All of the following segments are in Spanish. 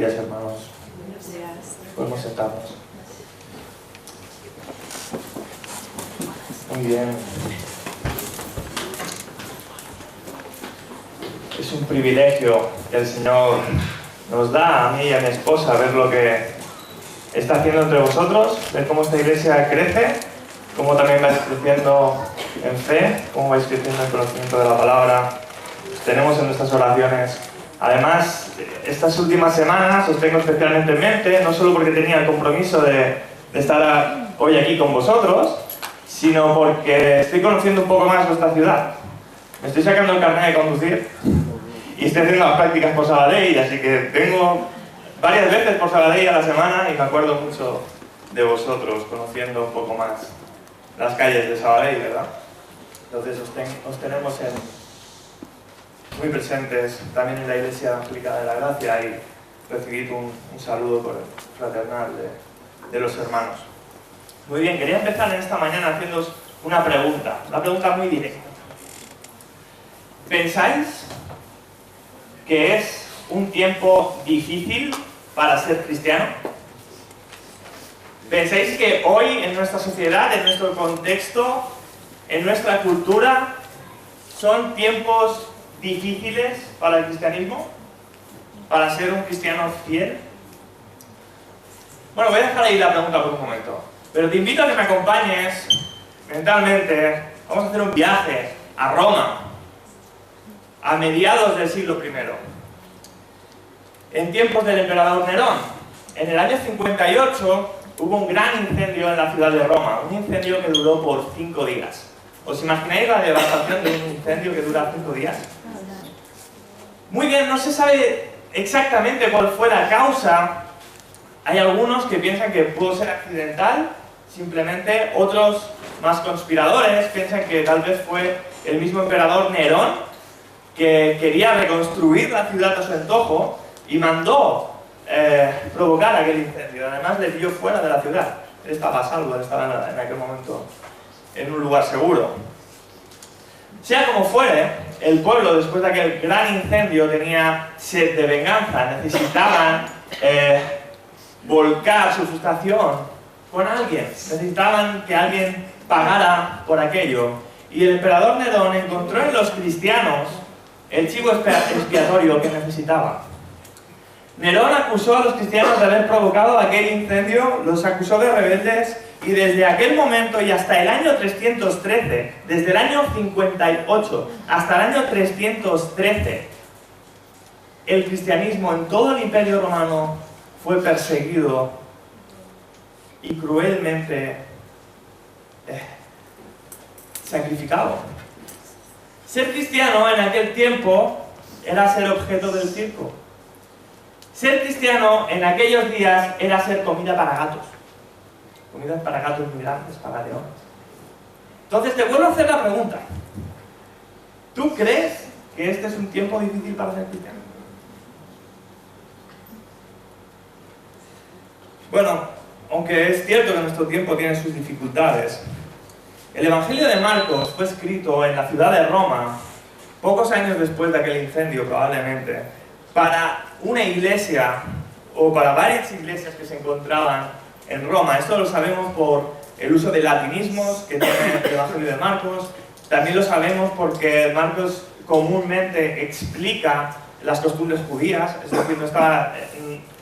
días, hermanos. Buenos días. Podemos sentarnos. Muy bien. Es un privilegio que el Señor nos da a mí y a mi esposa ver lo que está haciendo entre vosotros, ver cómo esta iglesia crece, cómo también vais creciendo en fe, cómo vais creciendo en conocimiento de la palabra. Os tenemos en nuestras oraciones. Además, estas últimas semanas os tengo especialmente en mente, no solo porque tenía el compromiso de estar hoy aquí con vosotros, sino porque estoy conociendo un poco más vuestra ciudad. Me estoy sacando el carnet de conducir y estoy haciendo las prácticas por Sabadell, así que vengo varias veces por Sabadell a la semana y me acuerdo mucho de vosotros, conociendo un poco más las calles de Sabadell, ¿verdad? Entonces os tenemos muy presentes también en la Iglesia Evangélica de la Gracia y recibid un saludo fraternal de los hermanos. Muy bien, quería empezar en esta mañana haciéndoos una pregunta muy directa. ¿Pensáis que es un tiempo difícil para ser cristiano? ¿Pensáis que hoy en nuestra sociedad, en nuestro contexto, en nuestra cultura, son tiempos difíciles para el cristianismo? ¿Para ser un cristiano fiel? Bueno, voy a dejar ahí la pregunta por un momento. Pero te invito a que me acompañes mentalmente. Vamos a hacer un viaje a Roma, a mediados del siglo I, en tiempos del emperador Nerón. En el año 58 hubo un gran incendio en la ciudad de Roma, un incendio que duró por 5 días. ¿Os imagináis la devastación de un incendio que dura 5 días? Muy bien, no se sabe exactamente cuál fue la causa. Hay algunos que piensan que pudo ser accidental, simplemente. Otros, más conspiradores, piensan que tal vez fue el mismo emperador Nerón que quería reconstruir la ciudad a su antojo y mandó provocar aquel incendio. Además le pilló fuera de la ciudad. Él estaba a salvo, él estaba en aquel momento en un lugar seguro. Sea como fuere, el pueblo, después de aquel gran incendio, tenía sed de venganza. Necesitaban volcar su frustración con alguien. Necesitaban que alguien pagara por aquello. Y el emperador Nerón encontró en los cristianos el chivo expiatorio que necesitaba. Nerón acusó a los cristianos de haber provocado aquel incendio, los acusó de rebeldes, y desde aquel momento y hasta el año 313, desde el año 58 hasta el año 313, el cristianismo en todo el Imperio Romano fue perseguido y cruelmente sacrificado. Ser cristiano en aquel tiempo era ser objeto del circo. Ser cristiano en aquellos días era ser comida para gatos. Comidas para gatos muy grandes, para leones. Entonces te vuelvo a hacer la pregunta. ¿Tú crees que este es un tiempo difícil para ser cristiano? Bueno, aunque es cierto que nuestro tiempo tiene sus dificultades, el Evangelio de Marcos fue escrito en la ciudad de Roma, pocos años después de aquel incendio probablemente, para una iglesia o para varias iglesias que se encontraban en Roma. Esto lo sabemos por el uso de latinismos que tiene el Evangelio de Marcos. También lo sabemos porque Marcos comúnmente explica las costumbres judías. Es decir,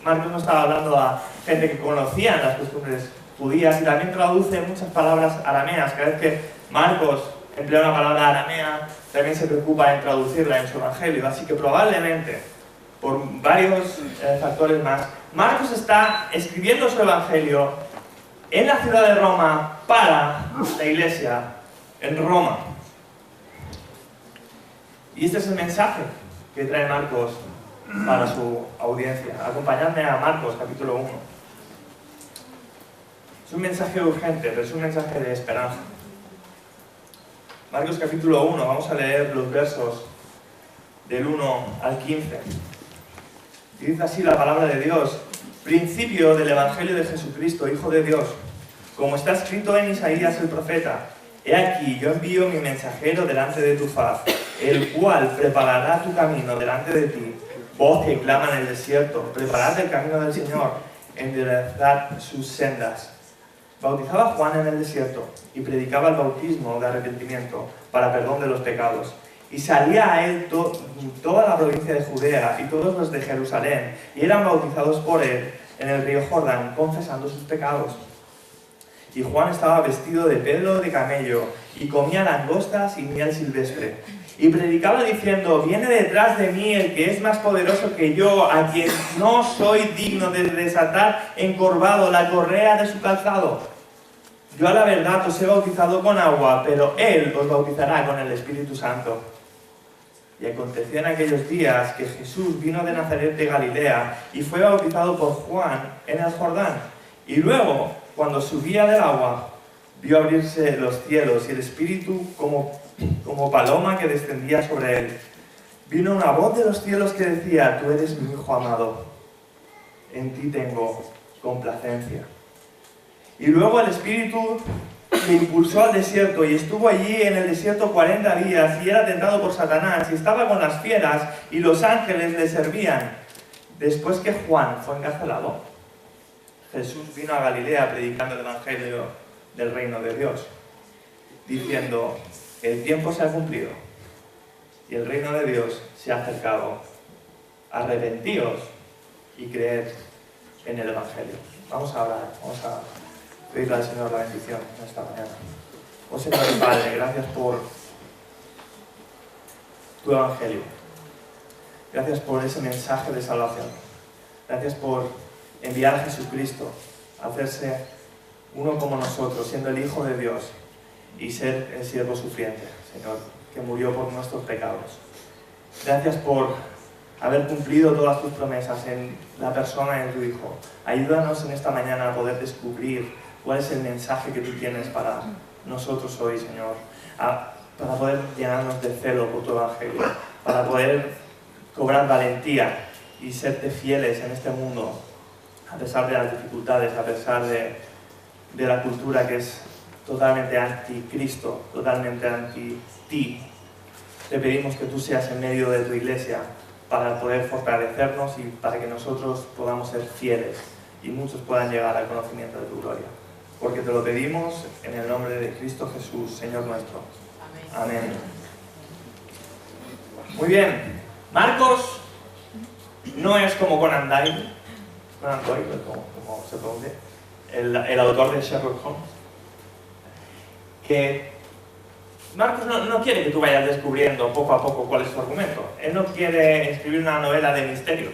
Marcos no estaba hablando a gente que conocían las costumbres judías, y también traduce muchas palabras arameas. Cada vez que Marcos emplea una palabra aramea, también se preocupa en traducirla en su Evangelio. Así que probablemente, por varios factores más, Marcos está escribiendo su Evangelio en la ciudad de Roma para la iglesia en Roma. Y este es el mensaje que trae Marcos para su audiencia. Acompañadme a Marcos capítulo 1. Es un mensaje urgente, pero es un mensaje de esperanza. Marcos capítulo 1, vamos a leer los versos del 1 al 15. Y dice así la palabra de Dios: principio del Evangelio de Jesucristo, Hijo de Dios, como está escrito en Isaías el profeta: he aquí, yo envío mi mensajero delante de tu faz, el cual preparará tu camino delante de ti. voz que clama en el desierto, preparad el camino del Señor, enderezad sus sendas. Bautizaba a Juan en el desierto y predicaba el bautismo de arrepentimiento para perdón de los pecados. Y salía a él toda la provincia de Judea y todos los de Jerusalén, y eran bautizados por él en el río Jordán, confesando sus pecados. Y Juan estaba vestido de pelo de camello, y comía langostas y miel silvestre. Y predicaba diciendo: viene detrás de mí el que es más poderoso que yo, a quien no soy digno de desatar encorvado la correa de su calzado. Yo a la verdad os he bautizado con agua, pero él os bautizará con el Espíritu Santo. Y aconteció en aquellos días que Jesús vino de Nazaret de Galilea y fue bautizado por Juan en el Jordán. Y luego, cuando subía del agua, vio abrirse los cielos y el Espíritu como paloma que descendía sobre él. Vino una voz de los cielos que decía: tú eres mi Hijo amado, en ti tengo complacencia. Y luego el Espíritu le impulsó al desierto y estuvo allí en el desierto 40 días y era tentado por Satanás y estaba con las fieras y los ángeles le servían. Después que Juan fue encarcelado, Jesús vino a Galilea predicando el Evangelio del reino de Dios, diciendo: el tiempo se ha cumplido y el reino de Dios se ha acercado. Arrepentíos y creed en el Evangelio. Vamos a orar, vamos a pedirle al Señor la bendición en esta mañana. Oh Señor y Padre, gracias por tu Evangelio. Gracias por ese mensaje de salvación. Gracias por enviar a Jesucristo a hacerse uno como nosotros, siendo el Hijo de Dios y ser el siervo sufriente, Señor, que murió por nuestros pecados. Gracias por haber cumplido todas tus promesas en la persona de tu Hijo. Ayúdanos en esta mañana a poder descubrir cuál es el mensaje que tú tienes para nosotros hoy, Señor, para poder llenarnos de celo por tu Evangelio, para poder cobrar valentía y serte fieles en este mundo, a pesar de las dificultades, a pesar de la cultura que es totalmente anticristo, totalmente anti-ti. Te pedimos que tú seas en medio de tu iglesia para poder fortalecernos y para que nosotros podamos ser fieles y muchos puedan llegar al conocimiento de tu gloria. Porque te lo pedimos en el nombre de Cristo Jesús, Señor nuestro. Amén. Muy bien. Marcos no es como Conan Doyle, como se pronuncia, el autor de Sherlock Holmes, que Marcos no quiere que tú vayas descubriendo poco a poco cuál es su argumento. Él no quiere escribir una novela de misterio.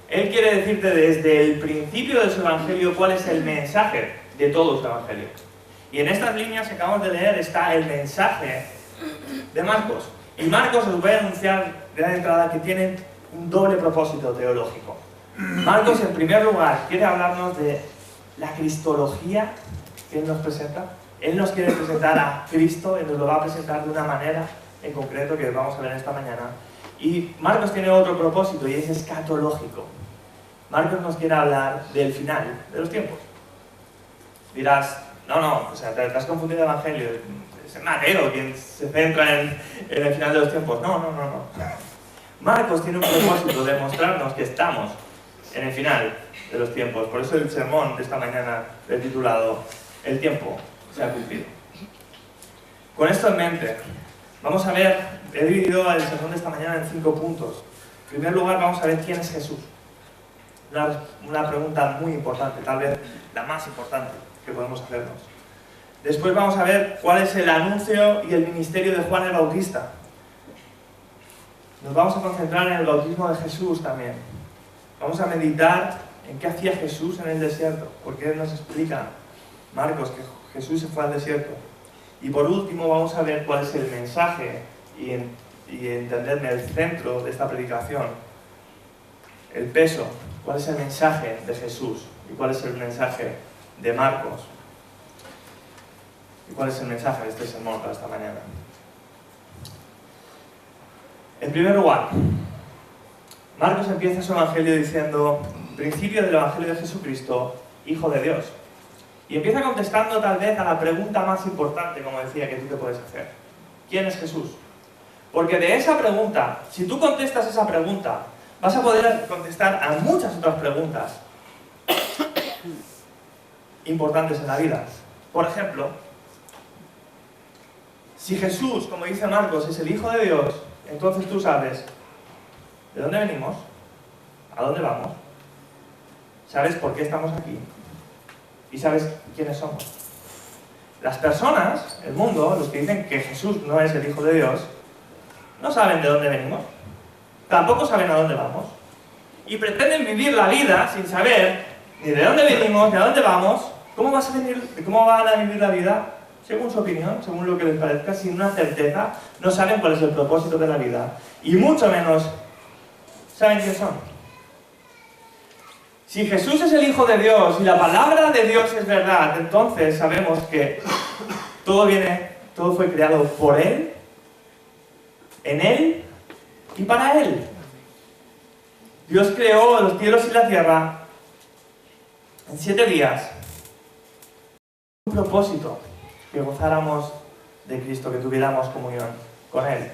Él quiere decirte desde el principio de su evangelio cuál es el mensaje de todo su evangelio. Y en estas líneas que acabamos de leer está el mensaje de Marcos. Y Marcos os voy a anunciar de la entrada que tiene un doble propósito teológico. Marcos, en primer lugar, quiere hablarnos de la cristología que él nos presenta. Él nos quiere presentar a Cristo y nos lo va a presentar de una manera en concreto que vamos a ver esta mañana. Y Marcos tiene otro propósito y es escatológico. Marcos nos quiere hablar del final de los tiempos. Dirás, no, o sea, te has confundido el evangelio. Es Mateo quien se centra en el final de los tiempos. No. Marcos tiene un propósito de mostrarnos que estamos en el final de los tiempos. Por eso el sermón de esta mañana he titulado El tiempo se ha cumplido. Con esto en mente, vamos a ver, he dividido el sermón de esta mañana en 5 puntos. En primer lugar, vamos a ver quién es Jesús. Una pregunta muy importante, tal vez la más importante que podemos hacernos. Después vamos a ver cuál es el anuncio y el ministerio de Juan el Bautista. Nos vamos a concentrar en el bautismo de Jesús también. Vamos a meditar en qué hacía Jesús en el desierto, porque Él nos explica, Marcos, que Jesús se fue al desierto. Y por último vamos a ver cuál es el mensaje y entenderme el centro de esta predicación, el peso, cuál es el mensaje de Jesús y cuál es el mensaje de Marcos y cuál es el mensaje de este sermón para esta mañana. En primer lugar, Marcos empieza su evangelio diciendo: principio del evangelio de Jesucristo, Hijo de Dios. Y empieza contestando tal vez a la pregunta más importante, como decía, que tú te puedes hacer. ¿Quién es Jesús? Porque de esa pregunta, si tú contestas esa pregunta, vas a poder contestar a muchas otras preguntas importantes en la vida. Por ejemplo, si Jesús, como dice Marcos, es el Hijo de Dios, entonces tú sabes de dónde venimos, a dónde vamos, sabes por qué estamos aquí y sabes quiénes somos. Las personas, el mundo, los que dicen que Jesús no es el Hijo de Dios, no saben de dónde venimos, tampoco saben a dónde vamos y pretenden vivir la vida sin saber ni de dónde venimos, ni a dónde vamos. ¿Cómo van a vivir la vida? Según su opinión, según lo que les parezca, sin una certeza, no saben cuál es el propósito de la vida. Y mucho menos saben quién son. Si Jesús es el Hijo de Dios y la palabra de Dios es verdad, entonces sabemos que todo fue creado por Él, en Él y para Él. Dios creó los cielos y la tierra en 7 días. Un propósito, que gozáramos de Cristo, que tuviéramos comunión con Él.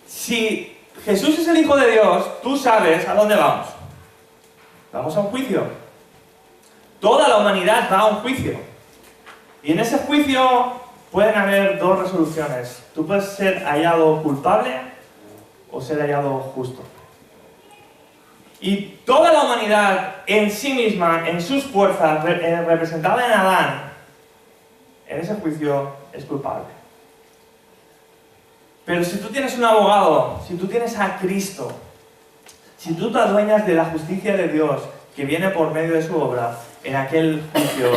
Si Jesús es el Hijo de Dios, tú sabes a dónde vamos. Vamos a un juicio. Toda la humanidad va a un juicio. Y en ese juicio pueden haber 2 resoluciones. Tú puedes ser hallado culpable o ser hallado justo. Y toda la humanidad en sí misma, en sus fuerzas, representada en Adán, en ese juicio es culpable. Pero si tú tienes un abogado, si tú tienes a Cristo, si tú te adueñas de la justicia de Dios que viene por medio de su obra, en aquel juicio,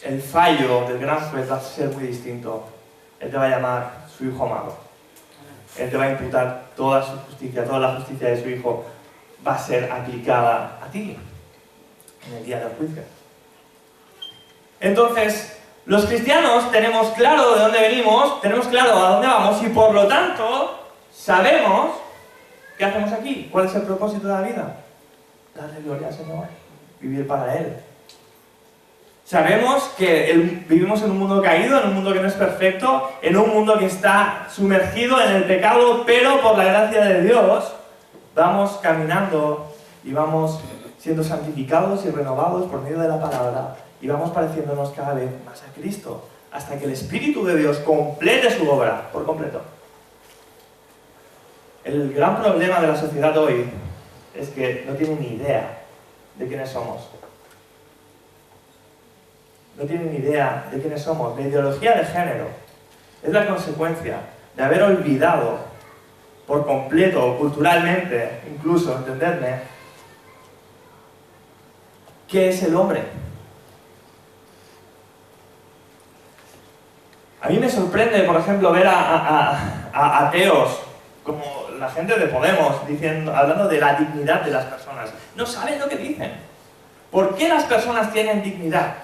el fallo del gran juez va a ser muy distinto. Él te va a llamar su hijo amado. Él te va a imputar toda su justicia, toda la justicia de su hijo va a ser aplicada a ti en el día del juicio. Entonces, los cristianos tenemos claro de dónde venimos, tenemos claro a dónde vamos y por lo tanto sabemos qué hacemos aquí, cuál es el propósito de la vida. Darle gloria al Señor, vivir para Él. Sabemos que vivimos en un mundo caído, en un mundo que no es perfecto, en un mundo que está sumergido en el pecado, pero por la gracia de Dios vamos caminando y vamos siendo santificados y renovados por medio de la palabra y vamos pareciéndonos cada vez más a Cristo, hasta que el Espíritu de Dios complete su obra por completo. El gran problema de la sociedad hoy es que no tienen ni idea de quiénes somos. No tienen ni idea de quiénes somos. La ideología de género es la consecuencia de haber olvidado por completo, culturalmente, incluso, entendedme, qué es el hombre. A mí me sorprende, por ejemplo, ver a ateos, como la gente de Podemos, hablando de la dignidad de las personas. No saben lo que dicen. ¿Por qué las personas tienen dignidad?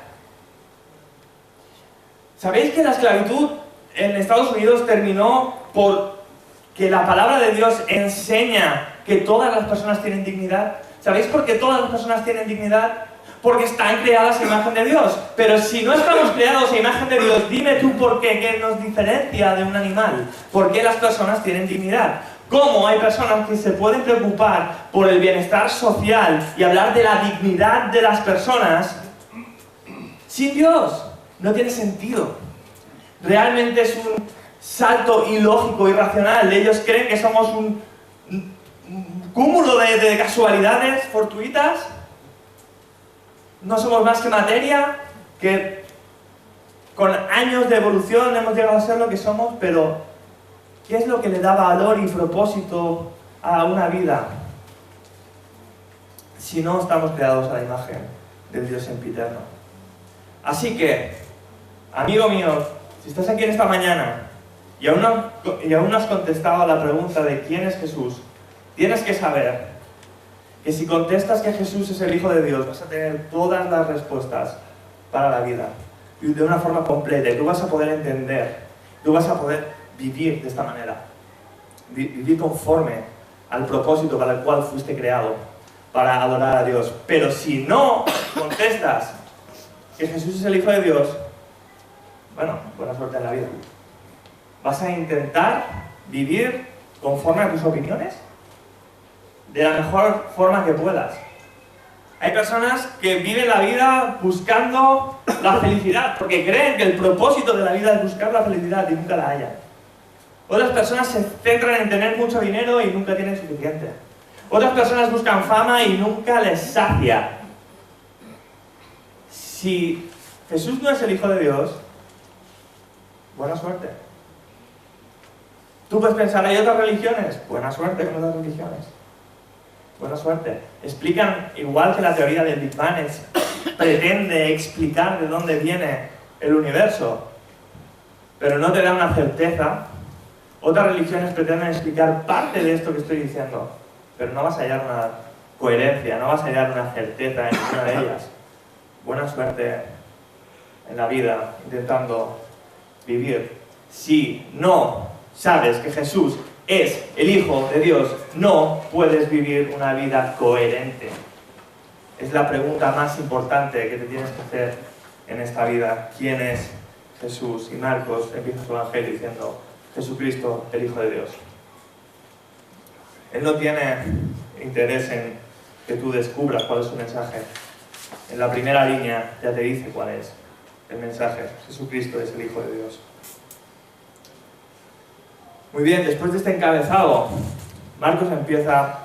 ¿Sabéis que la esclavitud en Estados Unidos terminó porque la palabra de Dios enseña que todas las personas tienen dignidad? ¿Sabéis por qué todas las personas tienen dignidad? Porque están creadas a imagen de Dios. Pero si no estamos creados a imagen de Dios, dime tú por qué nos diferencia de un animal. ¿Por qué las personas tienen dignidad? ¿Cómo hay personas que se pueden preocupar por el bienestar social y hablar de la dignidad de las personas sin Dios? No tiene sentido. Realmente es un salto ilógico, irracional. Ellos creen que somos un cúmulo de casualidades fortuitas. No somos más que materia, que con años de evolución hemos llegado a ser lo que somos, pero ¿qué es lo que le da valor y propósito a una vida si no estamos creados a la imagen del Dios sempiterno? Así que, amigo mío, si estás aquí en esta mañana y aún no has contestado a la pregunta de quién es Jesús, tienes que saber que si contestas que Jesús es el Hijo de Dios, vas a tener todas las respuestas para la vida y de una forma completa. Y tú vas a poder entender, tú vas a poder vivir de esta manera, vivir conforme al propósito para el cual fuiste creado, para adorar a Dios. Pero si no contestas que Jesús es el Hijo de Dios, bueno, buena suerte en la vida. ¿Vas a intentar vivir conforme a tus opiniones? de la mejor forma que puedas. Hay personas que viven la vida buscando la felicidad, porque creen que el propósito de la vida es buscar la felicidad y nunca la hallan. Otras personas se centran en tener mucho dinero y nunca tienen suficiente. Otras personas buscan fama y nunca les sacia. Si Jesús no es el Hijo de Dios, buena suerte. Tú puedes pensar, ¿hay otras religiones? Buena suerte con otras religiones. Buena suerte. Explican, igual que la teoría del Big Bang pretende explicar de dónde viene el universo, pero no te da una certeza. Otras religiones pretenden explicar parte de esto que estoy diciendo, pero no vas a hallar una coherencia, no vas a hallar una certeza en ninguna de ellas. Buena suerte en la vida intentando vivir. Si no sabes que Jesús es el Hijo de Dios, no puedes vivir una vida coherente. Es la pregunta más importante que te tienes que hacer en esta vida. ¿Quién es Jesús? Y Marcos empieza su evangelio diciendo: Jesucristo, el Hijo de Dios. Él no tiene interés en que tú descubras cuál es su mensaje. En la primera línea ya te dice cuál es el mensaje. Jesucristo es el Hijo de Dios. Muy bien, después de este encabezado, Marcos empieza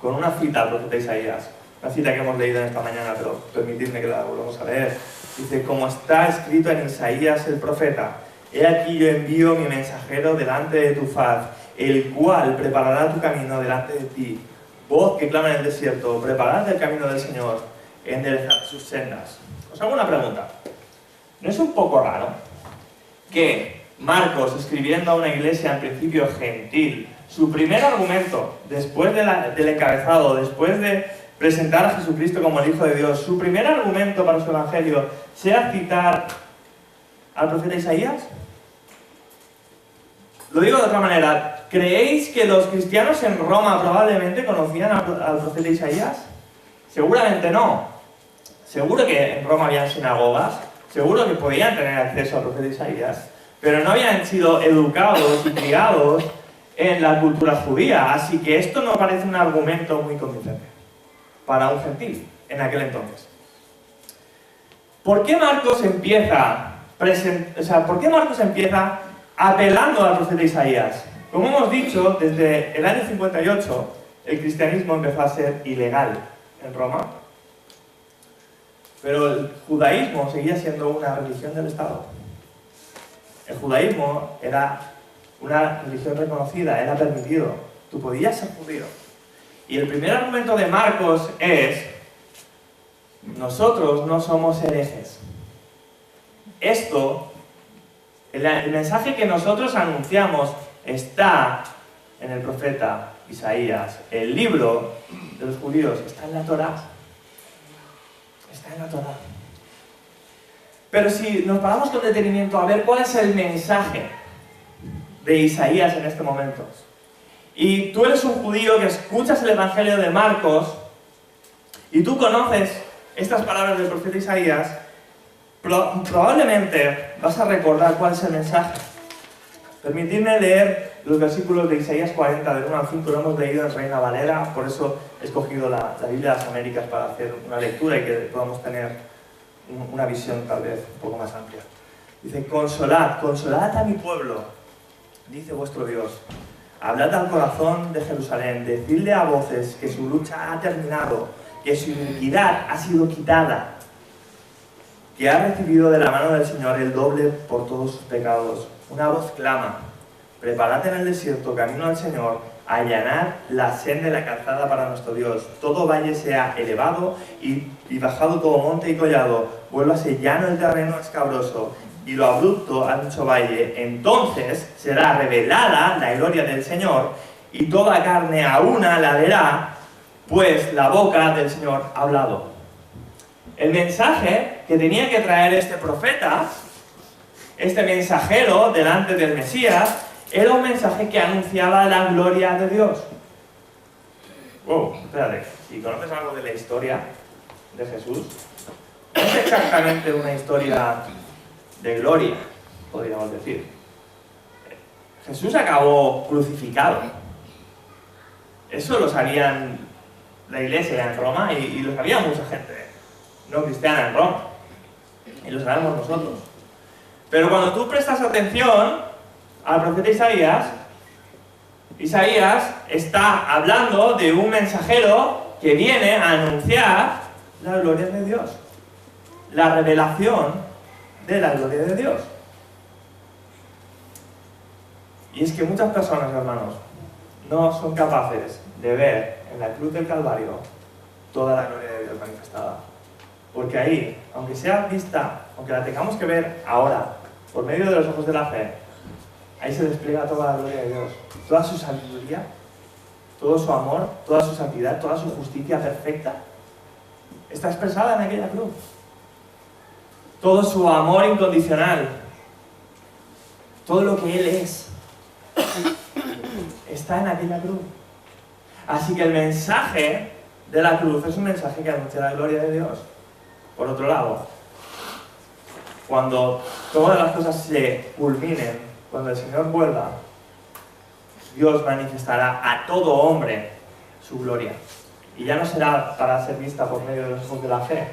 con una cita al profeta Isaías. Una cita que hemos leído en esta mañana, pero permitidme que la volvamos a leer. Dice: como está escrito en Isaías el profeta: he aquí yo envío mi mensajero delante de tu faz, el cual preparará tu camino delante de ti. Voz que clama en el desierto: preparad el camino del Señor, enderezad sus sendas. Os hago una pregunta. ¿No es un poco raro que Marcos, escribiendo a una iglesia en principio gentil, su primer argumento, después del encabezado, después de presentar a Jesucristo como el Hijo de Dios, su primer argumento para su evangelio sea citar al profeta Isaías? Lo digo de otra manera, ¿creéis que los cristianos en Roma probablemente conocían al profeta Isaías? Seguramente no. Seguro que en Roma habían sinagogas, seguro que podían tener acceso al profeta Isaías, pero no habían sido educados y criados en la cultura judía, así que esto no parece un argumento muy convincente para un gentil en aquel entonces. ¿Por qué Marcos empieza apelando al profeta Isaías? Como hemos dicho, desde el año 58 el cristianismo empezó a ser ilegal en Roma, pero el judaísmo seguía siendo una religión del Estado. El judaísmo era una religión reconocida, era permitido. Tú podías ser judío. Y el primer argumento de Marcos es: nosotros no somos herejes. El mensaje que nosotros anunciamos está en el profeta Isaías. El libro de los judíos está en la Torá. Está en la Torá. Pero si nos paramos con detenimiento a ver cuál es el mensaje de Isaías en este momento, y tú eres un judío que escuchas el evangelio de Marcos y tú conoces estas palabras del profeta Isaías, probablemente vas a recordar cuál es el mensaje. Permitidme leer los versículos de Isaías 40, del 1 al 5, lo hemos leído en Reina Valera, por eso he escogido la Biblia de las Américas para hacer una lectura y que podamos tener una visión tal vez un poco más amplia. Dice: consolad, consolad a mi pueblo, dice vuestro Dios. Hablad al corazón de Jerusalén, decidle a voces que su lucha ha terminado, que su iniquidad ha sido quitada, que ha recibido de la mano del Señor el doble por todos sus pecados. Una voz clama: preparad en el desierto camino al Señor, allanad la senda de la calzada para nuestro Dios. Todo valle sea elevado y bajado todo monte y collado, vuélvase llano el terreno escabroso y lo abrupto ancho valle. Entonces será revelada la gloria del Señor y toda carne a una la verá, pues la boca del Señor ha hablado. El mensaje que tenía que traer este profeta, este mensajero delante del Mesías, era un mensaje que anunciaba la gloria de Dios. Wow, espérate, si conoces algo de la historia de Jesús, no es exactamente una historia de gloria, podríamos decir. Jesús acabó crucificado. Eso lo sabían la iglesia en Roma y lo sabía mucha gente no cristiana en Roma. Y lo sabemos nosotros. Pero cuando tú prestas atención al profeta Isaías, Isaías está hablando de un mensajero que viene a anunciar la gloria de Dios. La revelación de la gloria de Dios. Y es que muchas personas, hermanos, no son capaces de ver en la cruz del Calvario toda la gloria de Dios manifestada. Porque ahí, aunque sea vista, aunque la tengamos que ver ahora, por medio de los ojos de la fe, ahí se despliega toda la gloria de Dios. Toda su sabiduría, todo su amor, toda su santidad, toda su justicia perfecta, está expresada en aquella cruz. Todo su amor incondicional, todo lo que Él es, está en aquella cruz. Así que el mensaje de la cruz es un mensaje que anuncia la gloria de Dios. Por otro lado, cuando todas las cosas se culminen, cuando el Señor vuelva, Dios manifestará a todo hombre su gloria. Y ya no será para ser vista por medio de los ojos de la fe.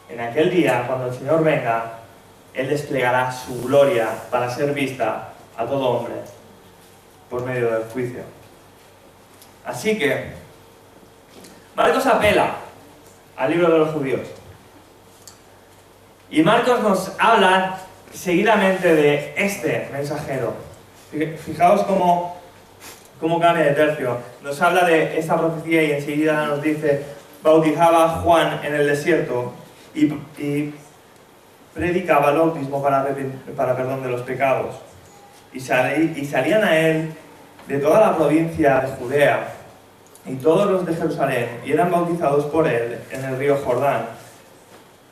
En aquel día, cuando el Señor venga, Él desplegará su gloria para ser vista a todo hombre por medio del juicio. Así que, Marcos apela al libro de los judíos. Y Marcos nos habla seguidamente de este mensajero. Fijaos cómo cambia de tercio. Nos habla de esta profecía y enseguida nos dice: bautizaba a Juan en el desierto y predicaba el bautismo para perdón de los pecados. Y salían a él de toda la provincia de Judea y todos los de Jerusalén, y eran bautizados por él en el río Jordán,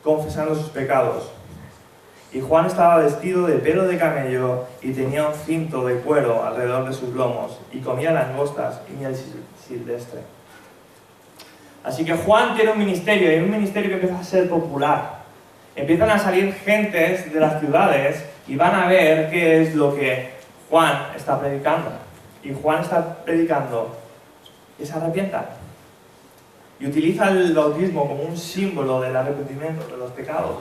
confesando sus pecados. Y Juan estaba vestido de pelo de camello y tenía un cinto de cuero alrededor de sus lomos, y comía langostas y miel silvestre. Así que Juan tiene un ministerio, y un ministerio que empieza a ser popular. Empiezan a salir gentes de las ciudades y van a ver qué es lo que Juan está predicando. Y Juan está predicando que se arrepientan. Y utiliza el bautismo como un símbolo del arrepentimiento de los pecados.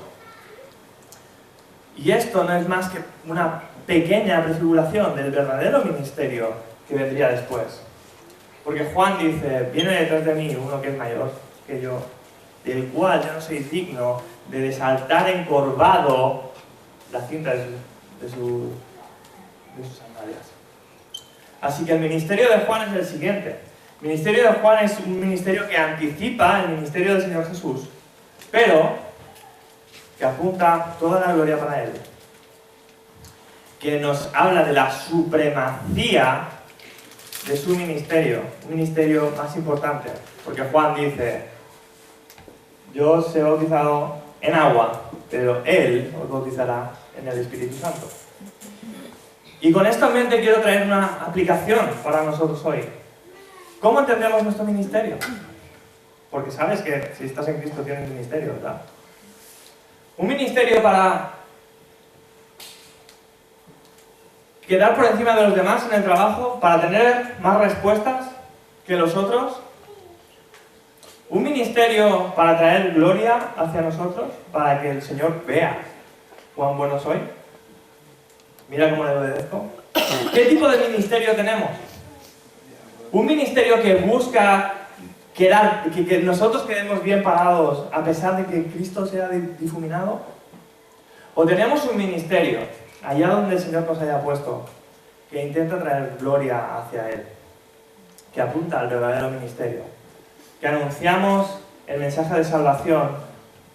Y esto no es más que una pequeña prefiguración del verdadero ministerio que vendría después. Porque Juan dice: viene detrás de mí uno que es mayor que yo, del cual yo no soy digno de desatar encorvado la cinta de sus sandalias. Así que el ministerio de Juan es el siguiente. El ministerio de Juan es un ministerio que anticipa el ministerio del Señor Jesús, pero que apunta toda la gloria para Él. Que nos habla de la supremacía de su ministerio, un ministerio más importante. Porque Juan dice: yo os he bautizado en agua, pero Él os bautizará en el Espíritu Santo. Y con esto en mente quiero traer una aplicación para nosotros hoy. ¿Cómo entendemos nuestro ministerio? Porque sabes que si estás en Cristo tienes ministerio, ¿verdad? Un ministerio para quedar por encima de los demás en el trabajo, para tener más respuestas que los otros. Un ministerio para traer gloria hacia nosotros, para que el Señor vea cuán bueno soy. Mira cómo le obedezco. ¿Qué tipo de ministerio tenemos? Un ministerio que busca que nosotros quedemos bien parados a pesar de que Cristo sea difuminado. O tenemos un ministerio, allá donde el Señor nos haya puesto, que intenta traer gloria hacia Él, que apunta al verdadero ministerio, que anunciamos el mensaje de salvación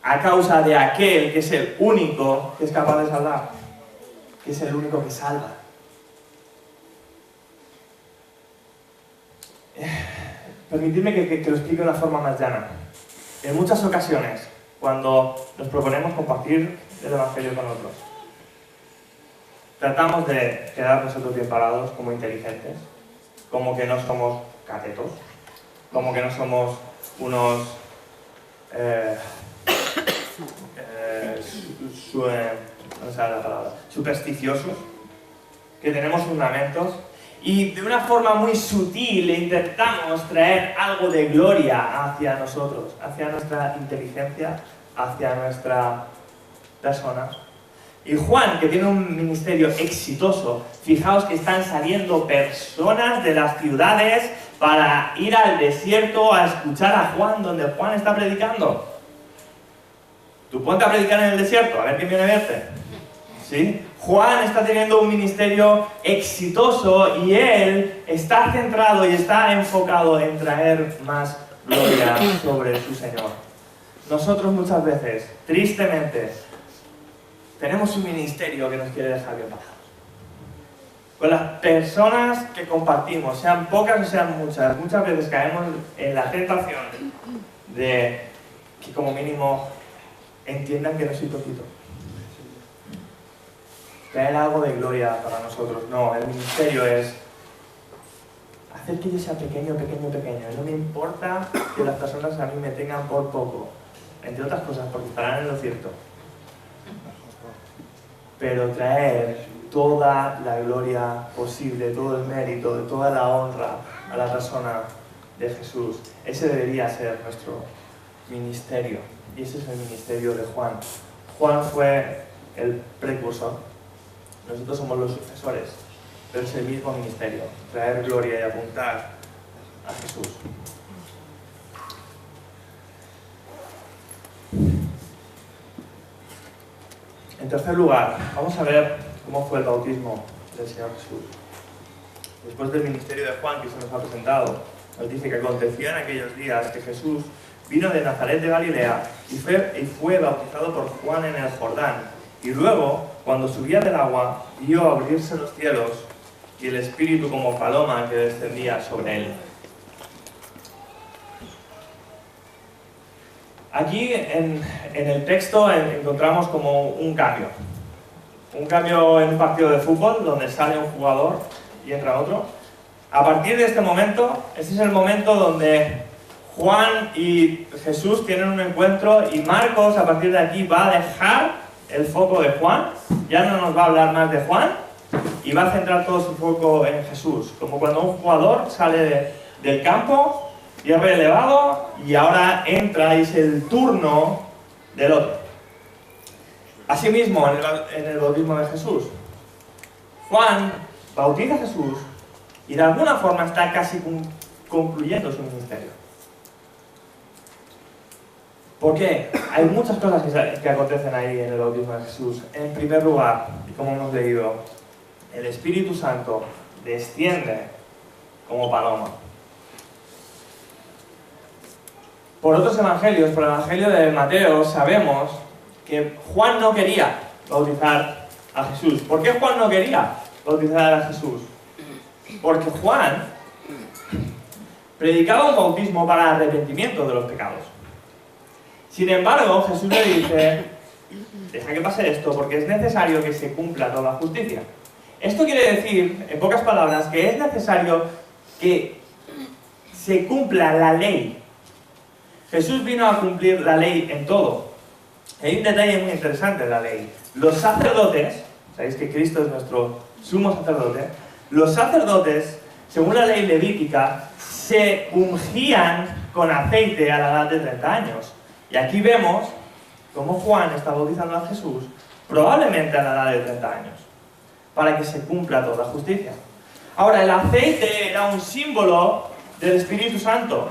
a causa de aquel que es el único que es capaz de salvar, que es el único que salva. Permitidme que lo explique de una forma más llana. En muchas ocasiones, cuando nos proponemos compartir el Evangelio con otros, tratamos de quedar nosotros bien parados como inteligentes, como que no somos catetos, como que no somos unos no sé la palabra, supersticiosos, que tenemos fundamentos Y de una forma muy sutil intentamos traer algo de gloria hacia nosotros, hacia nuestra inteligencia, hacia nuestra persona. Y Juan, que tiene un ministerio exitoso, fijaos que están saliendo personas de las ciudades para ir al desierto a escuchar a Juan, donde Juan está predicando. Tú ponte a predicar en el desierto, a ver quién viene a verte. ¿Sí? Juan está teniendo un ministerio exitoso y él está centrado y está enfocado en traer más gloria sobre su Señor. Nosotros muchas veces, tristemente, tenemos un ministerio que nos quiere dejar bien parados. Con las personas que compartimos, sean pocas o sean muchas veces caemos en la tentación de que como mínimo entiendan que no soy poquito. Traer algo de gloria para nosotros. No, el ministerio es hacer que yo sea pequeño. No me importa que las personas a mí me tengan por poco. Entre otras cosas, porque estarán en lo cierto. Pero traer toda la gloria posible, todo el mérito, toda la honra a la persona de Jesús. Ese debería ser nuestro ministerio. Y ese es el ministerio de Juan. Juan fue el precursor. Nosotros somos los sucesores, pero es el mismo ministerio, traer gloria y apuntar a Jesús. En tercer lugar, vamos a ver cómo fue el bautismo del Señor Jesús. Después del ministerio de Juan que se nos ha presentado, nos dice que aconteció en aquellos días que Jesús vino de Nazaret de Galilea y fue bautizado por Juan en el Jordán. Y luego, cuando subía del agua, vio abrirse los cielos y el Espíritu como paloma que descendía sobre él. Aquí en el texto encontramos como un cambio. Un cambio en un partido de fútbol donde sale un jugador y entra otro. A partir de este momento, este es el momento donde Juan y Jesús tienen un encuentro y Marcos a partir de aquí va a dejar el foco de Juan, ya no nos va a hablar más de Juan y va a centrar todo su foco en Jesús, como cuando un jugador sale del campo y es relevado y ahora entra y es el turno del otro. Asimismo, en el bautismo de Jesús, Juan bautiza a Jesús y de alguna forma está casi concluyendo su ministerio. ¿Por qué? Hay muchas cosas que acontecen ahí en el bautismo de Jesús. En primer lugar, y como hemos leído, el Espíritu Santo desciende como paloma. Por otros evangelios, por el Evangelio de Mateo, sabemos que Juan no quería bautizar a Jesús. ¿Por qué Juan no quería bautizar a Jesús? Porque Juan predicaba un bautismo para arrepentimiento de los pecados. Sin embargo, Jesús le dice, deja que pase esto porque es necesario que se cumpla toda justicia. Esto quiere decir, en pocas palabras, que es necesario que se cumpla la ley. Jesús vino a cumplir la ley en todo. Hay un detalle muy interesante en la ley. Los sacerdotes, sabéis que Cristo es nuestro sumo sacerdote, los sacerdotes, según la ley levítica, se ungían con aceite a la edad de 30 años. Y aquí vemos cómo Juan está bautizando a Jesús, probablemente a la edad de 30 años, para que se cumpla toda justicia. Ahora, el aceite era un símbolo del Espíritu Santo.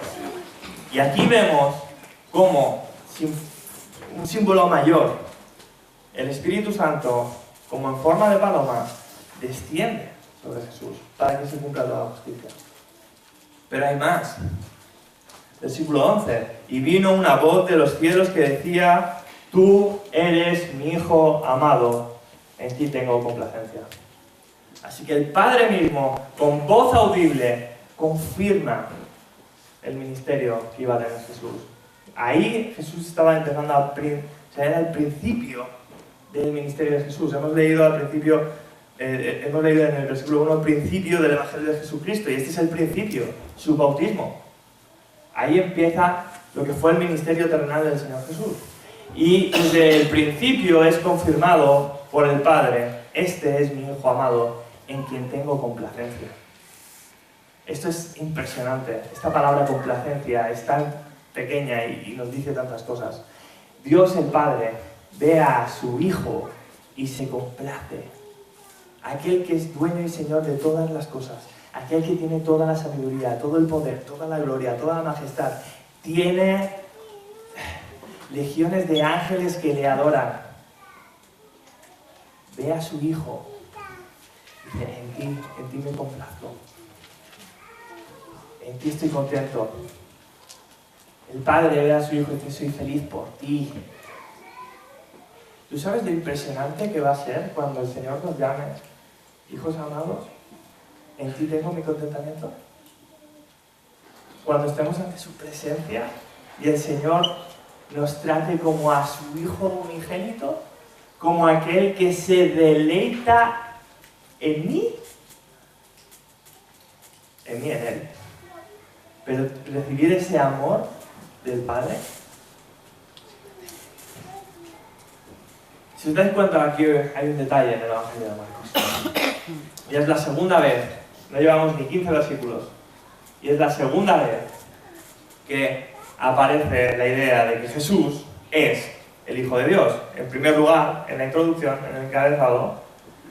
Y aquí vemos cómo, un símbolo mayor, el Espíritu Santo, como en forma de paloma, desciende sobre Jesús, para que se cumpla toda justicia. Pero hay más. Versículo 11. Y vino una voz de los cielos que decía, tú eres mi Hijo amado, en ti tengo complacencia. Así que el Padre mismo, con voz audible, confirma el ministerio que iba a tener Jesús. Ahí Jesús estaba empezando era el principio del ministerio de Jesús. Hemos leído al principio, hemos leído en el versículo 1 el principio del Evangelio de Jesucristo, y este es el principio, su bautismo. Ahí empieza lo que fue el ministerio terrenal del Señor Jesús. Y desde el principio es confirmado por el Padre, este es mi Hijo amado, en quien tengo complacencia. Esto es impresionante. Esta palabra complacencia es tan pequeña y nos dice tantas cosas. Dios el Padre ve a su Hijo y se complace. Aquel que es dueño y señor de todas las cosas, aquel que tiene toda la sabiduría, todo el poder, toda la gloria, toda la majestad, tiene legiones de ángeles que le adoran. Ve a su Hijo y dice, en ti me complazco. En ti estoy contento. El Padre ve a su Hijo y dice, soy feliz por ti. ¿Tú sabes lo impresionante que va a ser cuando el Señor nos llame, hijos amados? En ti tengo mi contentamiento. Cuando estemos ante su presencia y el Señor nos trate como a su Hijo unigénito, como aquel que se deleita en mí, en Él. Pero recibir ese amor del Padre. Si os dais cuenta, aquí hay un detalle en el Evangelio de Marcos. Y es la segunda vez, no llevamos ni 15 versículos, y es la segunda vez que aparece la idea de que Jesús es el Hijo de Dios. En primer lugar, en la introducción, en el encabezado,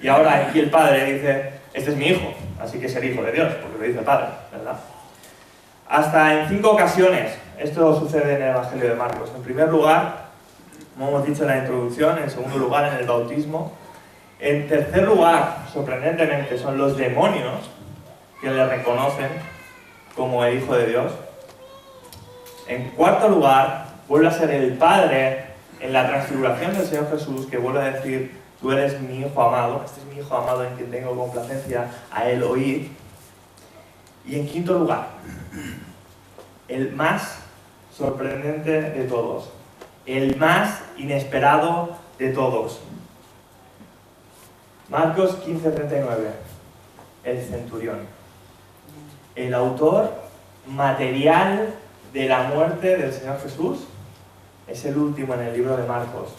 y ahora aquí el Padre dice, este es mi Hijo, así que es el Hijo de Dios, porque lo dice el Padre, ¿verdad? Hasta en 5 ocasiones esto sucede en el Evangelio de Marcos. En primer lugar, como hemos dicho en la introducción, en segundo lugar en el bautismo. En tercer lugar, sorprendentemente, son los demonios que le reconocen como el Hijo de Dios. En cuarto lugar, vuelve a ser el Padre en la transfiguración del Señor Jesús, que vuelve a decir, tú eres mi Hijo amado, este es mi Hijo amado en quien tengo complacencia, a Él oíd. Y en quinto lugar, el más sorprendente de todos, el más inesperado de todos. Marcos 15:39, el centurión. El autor material de la muerte del Señor Jesús es el último en el libro de Marcos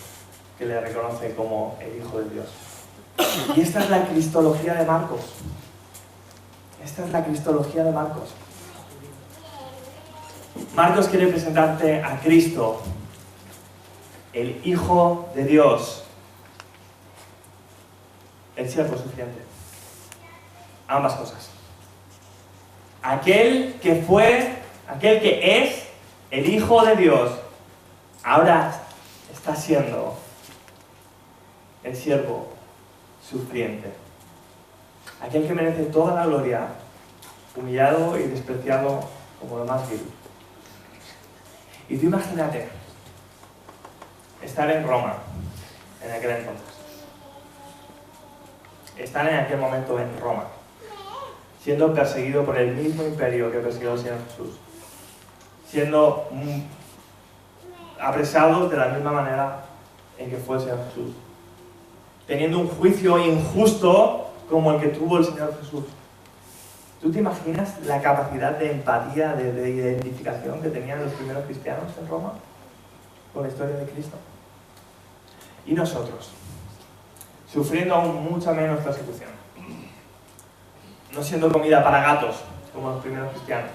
que le reconoce como el Hijo de Dios. Y esta es la cristología de Marcos. Esta es la cristología de Marcos. Marcos quiere presentarte a Cristo, el Hijo de Dios, el siervo suficiente. Ambas cosas. Aquel que es el Hijo de Dios, ahora está siendo el siervo sufriente. Aquel que merece toda la gloria, humillado y despreciado como lo más vil. Y tú imagínate estar en Roma en aquel entonces. Estar en aquel momento en Roma, siendo perseguido por el mismo imperio que persiguió al Señor Jesús, siendo apresados de la misma manera en que fue el Señor Jesús, teniendo un juicio injusto como el que tuvo el Señor Jesús. ¿Tú te imaginas la capacidad de empatía, de identificación que tenían los primeros cristianos en Roma con la historia de Cristo? Y nosotros, sufriendo aún mucha menos persecución, no siendo comida para gatos como los primeros cristianos,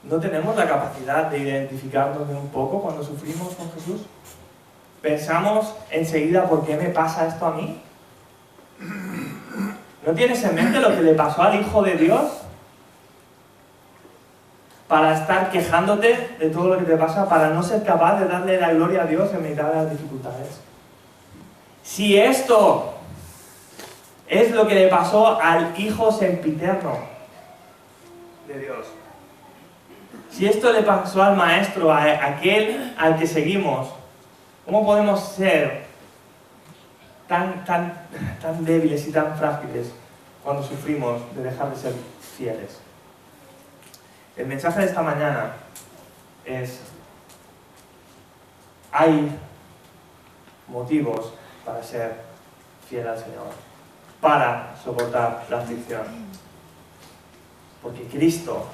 ¿no tenemos la capacidad de identificarnos un poco cuando sufrimos con Jesús? ¿Pensamos enseguida por qué me pasa esto a mí? ¿No tienes en mente lo que le pasó al Hijo de Dios? Para estar quejándote de todo lo que te pasa, para no ser capaz de darle la gloria a Dios en mitad de las dificultades. Si esto es lo que le pasó al Hijo sempiterno de Dios, si esto le pasó al Maestro, a aquel al que seguimos, ¿cómo podemos ser tan débiles y tan frágiles cuando sufrimos de dejar de ser fieles? El mensaje de esta mañana es: hay motivos para ser fiel al Señor, para soportar la aflicción, porque Cristo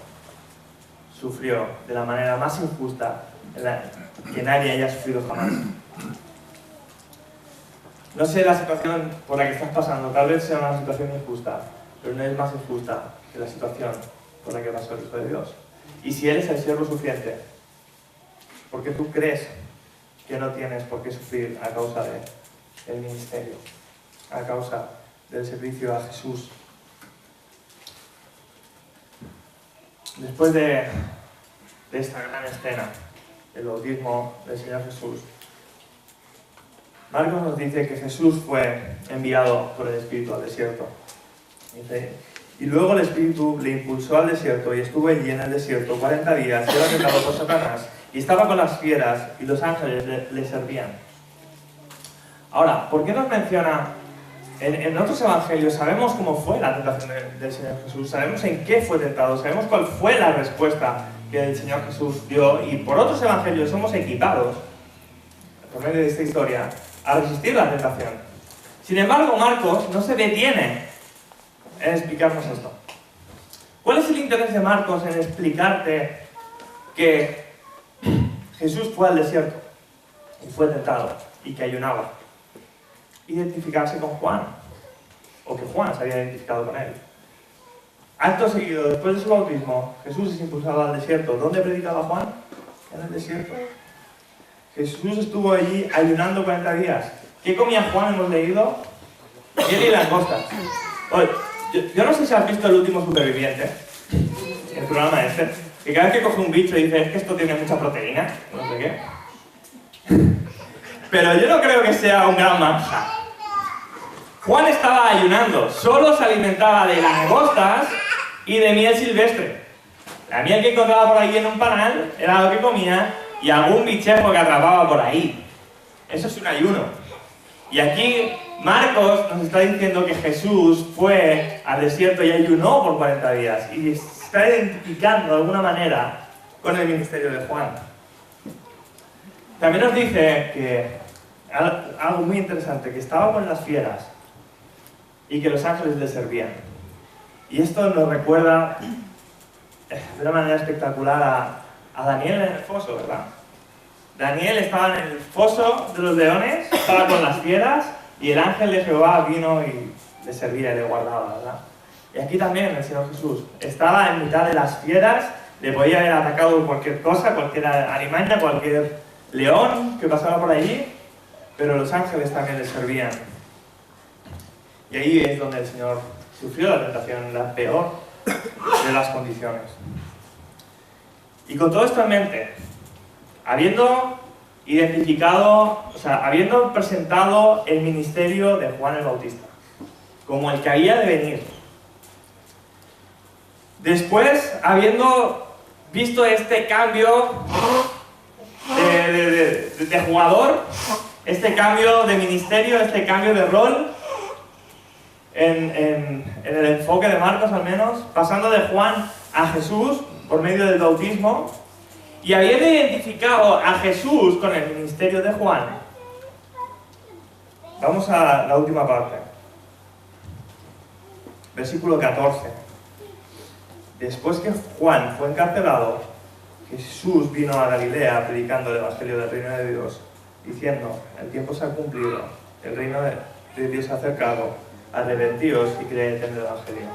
sufrió de la manera más injusta que nadie haya sufrido jamás. No sé la situación por la que estás pasando, tal vez sea una situación injusta, pero no es más injusta que la situación por la que pasó el Hijo de Dios. Y si Él es el siervo suficiente, ¿por qué tú crees que no tienes por qué sufrir a causa del ministerio, a causa del servicio a Jesús? Después de esta gran escena, el bautismo del Señor Jesús, Marcos nos dice que Jesús fue enviado por el Espíritu al desierto. Dice, y luego el Espíritu le impulsó al desierto y estuvo allí en el desierto 40 días y era tentado por Satanás y estaba con las fieras y los ángeles le servían. Ahora, ¿por qué nos menciona? En otros evangelios sabemos cómo fue la tentación del Señor Jesús, sabemos en qué fue tentado, sabemos cuál fue la respuesta que el Señor Jesús dio, y por otros evangelios somos equipados, por medio de esta historia, a resistir la tentación. Sin embargo, Marcos no se detiene en explicarnos esto. ¿Cuál es el interés de Marcos en explicarte que Jesús fue al desierto y fue tentado y que ayunaba? Identificarse con Juan, o que Juan se había identificado con él. Acto seguido, después de su bautismo, Jesús es impulsado al desierto. ¿Dónde predicaba Juan? En el desierto. Jesús estuvo allí ayunando 40 días. ¿Qué comía Juan? Hemos leído miel y langostas. Oye, yo no sé si has visto El último superviviente, el programa este, que cada vez que coge un bicho y dice, es que esto tiene mucha proteína, no sé qué. Pero yo no creo que sea un gran manjar. Juan estaba ayunando, solo se alimentaba de langostas y de miel silvestre. La miel que encontraba por ahí en un panal era lo que comía, y algún bichejo que atrapaba por ahí. Eso es un ayuno. Y aquí Marcos nos está diciendo que Jesús fue al desierto y ayunó por 40 días. Y se está identificando de alguna manera con el ministerio de Juan. También nos dice que algo muy interesante, que estaba con las fieras y que los ángeles le servían. Y esto nos recuerda de una manera espectacular a Daniel en el foso, ¿verdad? Daniel estaba en el foso de los leones, estaba con las fieras, y el ángel de Jehová vino y le servía y le guardaba, ¿verdad? Y aquí también el Señor Jesús estaba en mitad de las fieras, le podía haber atacado cualquier cosa, cualquier alimaña, cualquier león que pasaba por allí, pero los ángeles también le servían. Y ahí es donde el Señor sufrió la tentación, en la peor de las condiciones. Y con todo esto en mente, habiendo identificado, habiendo presentado el ministerio de Juan el Bautista como el que había de venir, después, habiendo visto este cambio de jugador, este cambio de ministerio, este cambio de rol, en el enfoque de Marcos al menos, pasando de Juan a Jesús por medio del bautismo, y habiendo identificado a Jesús con el ministerio de Juan, vamos a la última parte. Versículo 14. Después que Juan fue encarcelado, Jesús vino a Galilea predicando el evangelio del reino de Dios, diciendo, el tiempo se ha cumplido, el reino de Dios se ha acercado, arrepentíos y creed en el evangelio.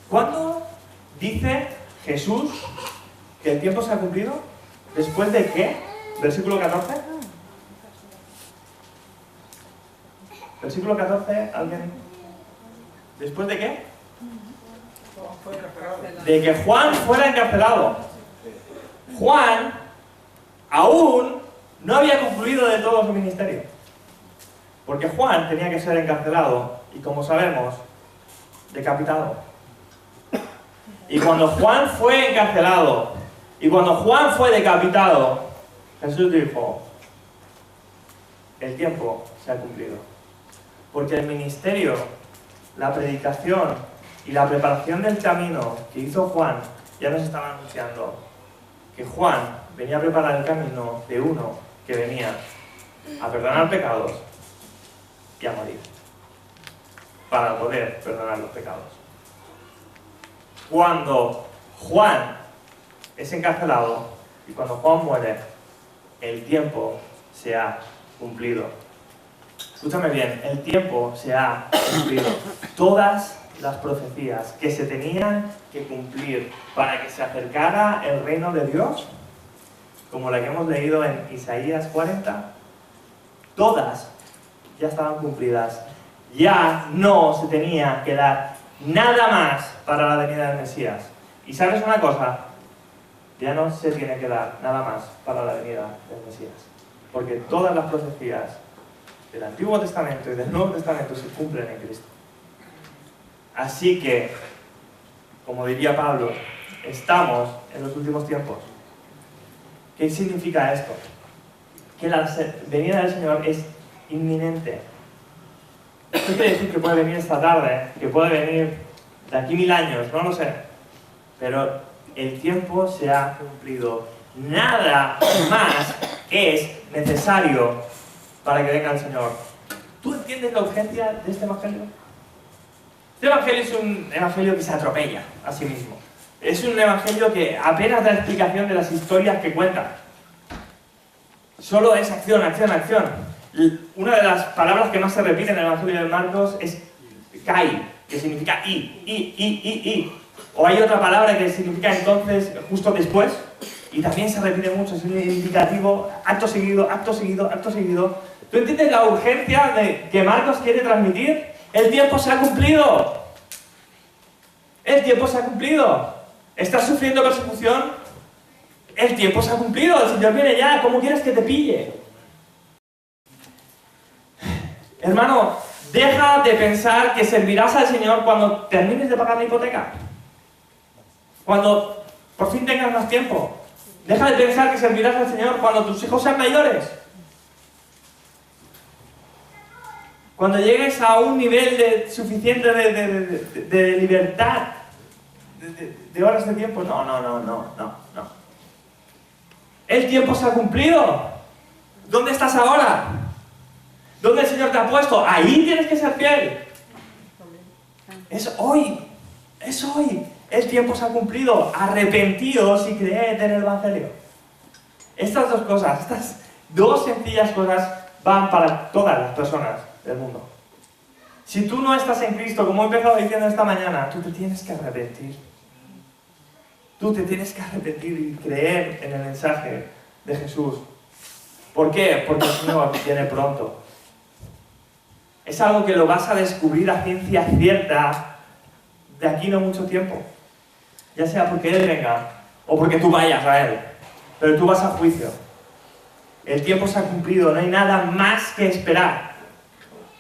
¿Cuándo dice Jesús que el tiempo se ha cumplido? ¿Después de qué? Versículo 14. Versículo 14, ¿alguien? ¿Después de qué? De que Juan fuera encarcelado. Juan aún no había concluido de todo su ministerio, porque Juan tenía que ser encarcelado y, como sabemos, decapitado. Y cuando Juan fue encarcelado y cuando Juan fue decapitado, Jesús dijo, el tiempo se ha cumplido. Porque el ministerio, la predicación y la preparación del camino que hizo Juan ya nos estaban anunciando que Juan venía a preparar el camino de uno que venía a perdonar pecados y a morir para poder perdonar los pecados. Cuando Juan es encarcelado y cuando Juan muere, el tiempo se ha cumplido. Escúchame bien, el tiempo se ha cumplido. Todas las profecías que se tenían que cumplir para que se acercara el reino de Dios, como la que hemos leído en Isaías 40, todas ya estaban cumplidas. Ya no se tenía que dar nada más para la venida del Mesías. Y ¿sabes una cosa? Ya no se tiene que dar nada más para la venida del Mesías. Porque todas las profecías del Antiguo Testamento y del Nuevo Testamento se cumplen en Cristo. Así que, como diría Pablo, estamos en los últimos tiempos. ¿Qué significa esto? Que la venida del Señor es inminente. Esto quiere decir que puede venir esta tarde, que puede venir de aquí 1000 años, no lo sé. Pero el tiempo se ha cumplido. Nada más es necesario para que venga el Señor. ¿Tú entiendes la urgencia de este evangelio? Este evangelio es un evangelio que se atropella a sí mismo. Es un evangelio que apenas da explicación de las historias que cuenta. Solo es acción, acción, acción. Una de las palabras que más se repite en el evangelio de Marcos es kai, que significa y. O hay otra palabra que significa entonces, justo después, y también se repite mucho, es un indicativo, acto seguido, acto seguido, acto seguido. ¿Tú entiendes la urgencia que Marcos quiere transmitir? El tiempo se ha cumplido. El tiempo se ha cumplido. ¿Estás sufriendo persecución? El tiempo se ha cumplido. El Señor viene ya. ¿Cómo quieres que te pille? Hermano, deja de pensar que servirás al Señor cuando termines de pagar la hipoteca. Cuando por fin tengas más tiempo. Deja de pensar que servirás al Señor cuando tus hijos sean mayores. Cuando llegues a un nivel suficiente de libertad, de horas de tiempo. No. El tiempo se ha cumplido. ¿Dónde estás ahora? ¿Dónde el Señor te ha puesto? Ahí tienes que ser fiel. Es hoy. Es hoy. El tiempo se ha cumplido. Arrepentíos y creed en el Evangelio. Estas dos cosas, estas dos sencillas cosas van para todas las personas del mundo. Si tú no estás en Cristo, como he empezado diciendo esta mañana, tú te tienes que arrepentir. Tú te tienes que arrepentir y creer en el mensaje de Jesús. ¿Por qué? Porque el Señor viene pronto. Es algo que lo vas a descubrir a ciencia cierta de aquí no mucho tiempo. Ya sea porque Él venga o porque tú vayas a Él. Pero tú vas a juicio. El tiempo se ha cumplido, no hay nada más que esperar.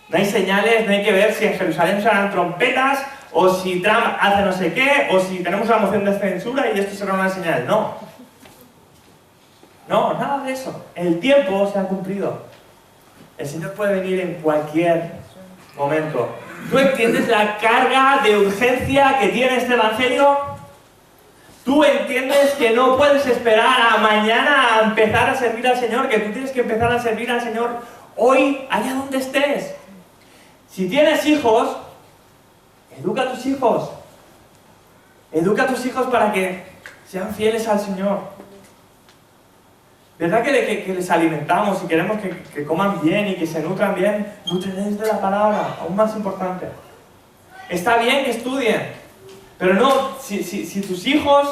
No hay señales, no hay que ver si en Jerusalén suenan trompetas, o si Trump hace no sé qué, o si tenemos una moción de censura y esto será una señal. No. No, nada de eso. El tiempo se ha cumplido. El Señor puede venir en cualquier momento. ¿Tú entiendes la carga de urgencia que tiene este evangelio? ¿Tú entiendes que no puedes esperar a mañana a empezar a servir al Señor? Que tú tienes que empezar a servir al Señor hoy, allá donde estés. Si tienes hijos, educa a tus hijos. Educa a tus hijos para que sean fieles al Señor. ¿Verdad que les alimentamos y queremos que coman bien y que se nutran bien? Nutrenles de la palabra, aún más importante. Está bien que estudien, pero no, si tus hijos,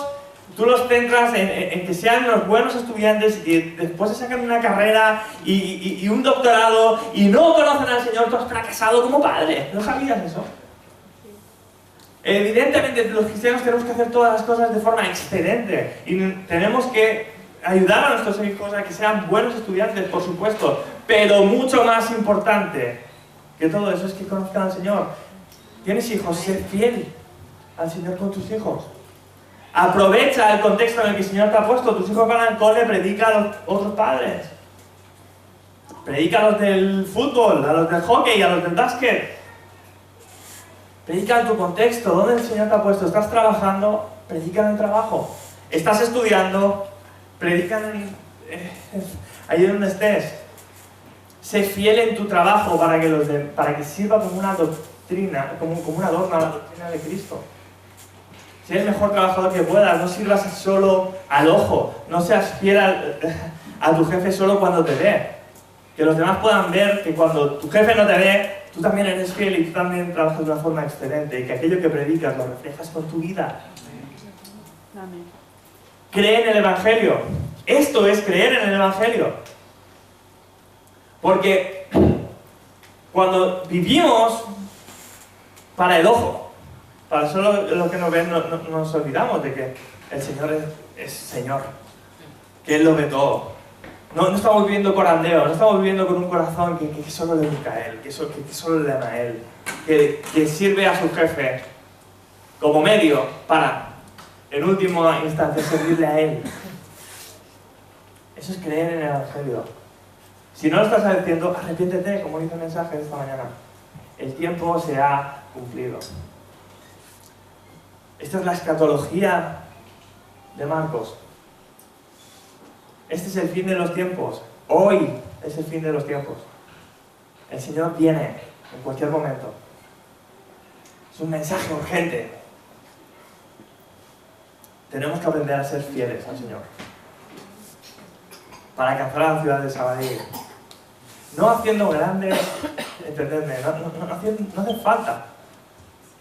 tú los centras en que sean los buenos estudiantes y después se sacan una carrera y un doctorado y no conocen al Señor, tú has fracasado como padre. ¿No sabías eso? Evidentemente los cristianos tenemos que hacer todas las cosas de forma excelente y tenemos que ayudar a nuestros hijos a que sean buenos estudiantes, por supuesto, pero mucho más importante que todo eso es que conozcan al Señor. ¿Tienes hijos? Sé fiel al Señor con tus hijos. Aprovecha el contexto en el que el Señor te ha puesto. Tus hijos van al cole, predica a los otros padres. Predica a los del fútbol, a los del hockey, a los del básquet. Predica en tu contexto. ¿Dónde el Señor te ha puesto? ¿Estás trabajando? Predica en el trabajo. ¿Estás estudiando? Predica ahí donde estés. Sé fiel en tu trabajo para que sirva como una doctrina, como un adorno a la doctrina de Cristo. Sé el mejor trabajador que puedas, no sirvas solo al ojo, no seas fiel a tu jefe solo cuando te ve. Que los demás puedan ver que cuando tu jefe no te ve, tú también eres fiel y tú también trabajas de una forma excelente y que aquello que predicas lo reflejas con tu vida. Amén. Cree en el Evangelio. Esto es creer en el Evangelio. Porque cuando vivimos para el ojo, para solo lo que nos ven, nos olvidamos de que el Señor es Señor, que Él lo ve todo. No estamos viviendo corandeo, no estamos viviendo con un corazón que solo le busca a Él, que solo le ama a Él, que sirve a su jefe como medio para, en última instancia, servirle a Él. Eso es creer en el Evangelio. Si no lo estás haciendo, arrepiéntete, como dice el mensaje de esta mañana. El tiempo se ha cumplido. Esta es la escatología de Marcos. Este es el fin de los tiempos. Hoy es el fin de los tiempos. El Señor viene en cualquier momento. Es un mensaje urgente. Tenemos que aprender a ser fieles al Señor para alcanzar a la ciudad de Sabadell. No haciendo grandes, entendedme, no hace falta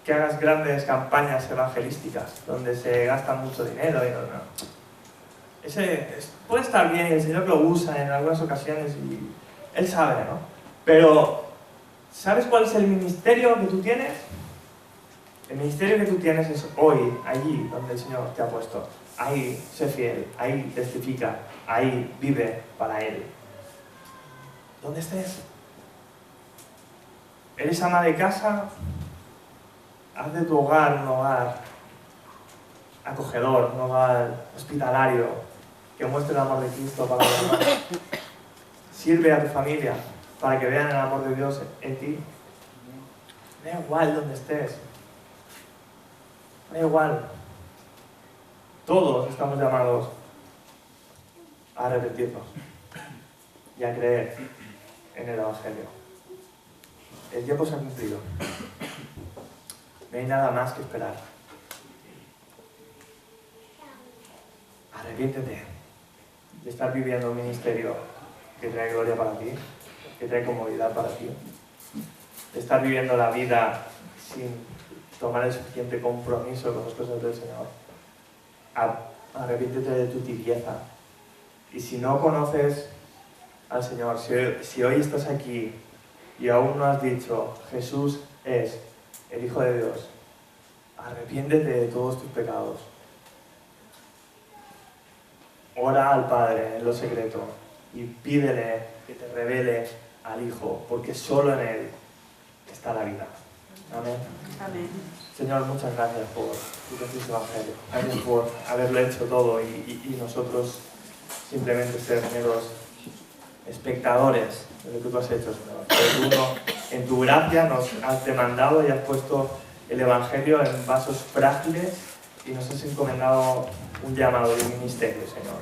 que hagas grandes campañas evangelísticas donde se gasta mucho dinero y puede estar bien y el Señor lo usa en algunas ocasiones y Él sabe, ¿no? Pero, ¿sabes cuál es el ministerio que tú tienes? El ministerio que tú tienes es hoy, allí donde el Señor te ha puesto. Ahí sé fiel, ahí testifica, ahí vive para Él. ¿Dónde estés? ¿Eres ama de casa? Haz de tu hogar un hogar acogedor, un hogar hospitalario, que muestre el amor de Cristo para los demás. Sirve a tu familia para que vean el amor de Dios en ti. Da igual donde estés. Da igual. Todos estamos llamados a arrepentirnos y a creer en el Evangelio. El tiempo se ha cumplido. No hay nada más que esperar. Arrepiéntete de estar viviendo un ministerio que trae gloria para ti, que trae comodidad para ti, de estar viviendo la vida sin tomar el suficiente compromiso con las cosas del Señor. Arrepiéntete de tu tibieza. Y si no conoces al Señor, si hoy estás aquí y aún no has dicho Jesús es el Hijo de Dios, arrepiéntete de todos tus pecados. Ora al Padre en lo secreto y pídele que te revele al Hijo, porque solo en Él está la vida. Amén. Amén. Señor, muchas gracias por tu precioso Evangelio. Gracias por haberlo hecho todo y nosotros simplemente ser meros espectadores de lo que tú has hecho, Señor. Pero tú en tu gracia nos has demandado y has puesto el Evangelio en vasos frágiles y nos has encomendado un llamado de un ministerio, Señor,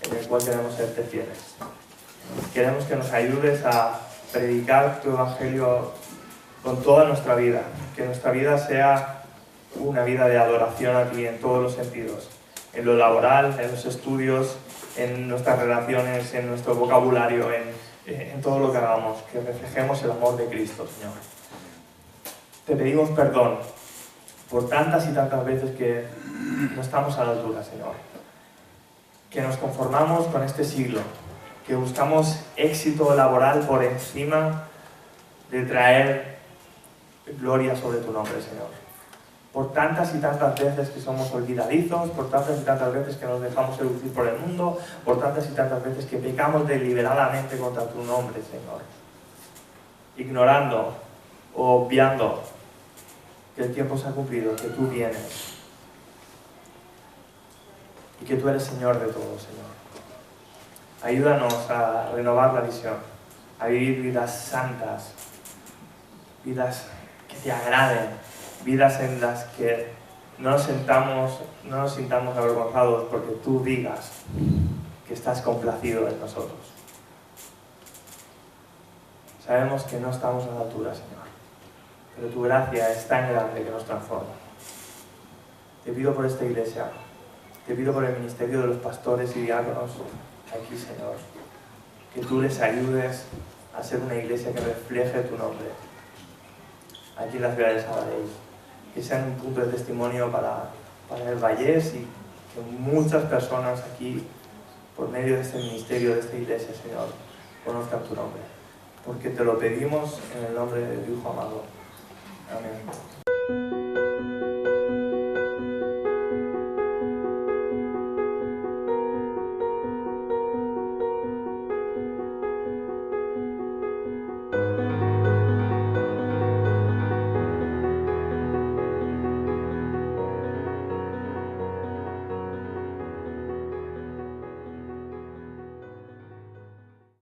en el cual queremos serte fieles. Queremos que nos ayudes a predicar tu Evangelio con toda nuestra vida, que nuestra vida sea una vida de adoración a ti en todos los sentidos, en lo laboral, en los estudios, en nuestras relaciones, en nuestro vocabulario, en todo lo que hagamos, que reflejemos el amor de Cristo, Señor. Te pedimos perdón por tantas y tantas veces que no estamos a la altura, Señor, que nos conformamos con este siglo, que buscamos éxito laboral por encima de traer gloria sobre tu nombre, Señor. Por tantas y tantas veces que somos olvidadizos, por tantas y tantas veces que nos dejamos seducir por el mundo, por tantas y tantas veces que pecamos deliberadamente contra tu nombre, Señor. Ignorando o obviando que el tiempo se ha cumplido, que tú vienes y que tú eres Señor de todo, Señor. Ayúdanos a renovar la visión, a vivir vidas santas, vidas que te agraden, vidas en las que no nos sintamos avergonzados porque tú digas que estás complacido en nosotros. Sabemos que no estamos a la altura, Señor, pero tu gracia es tan grande que nos transforma. Te pido por esta iglesia, te pido por el ministerio de los pastores y diáconos aquí, Señor, que tú les ayudes a ser una iglesia que refleje tu nombre aquí en la ciudad de Sabadell, que sean un punto de testimonio para el Vallés y que muchas personas aquí, por medio de este ministerio, de esta iglesia, Señor, conozcan tu nombre. Porque te lo pedimos en el nombre de tu Hijo amado. Amén.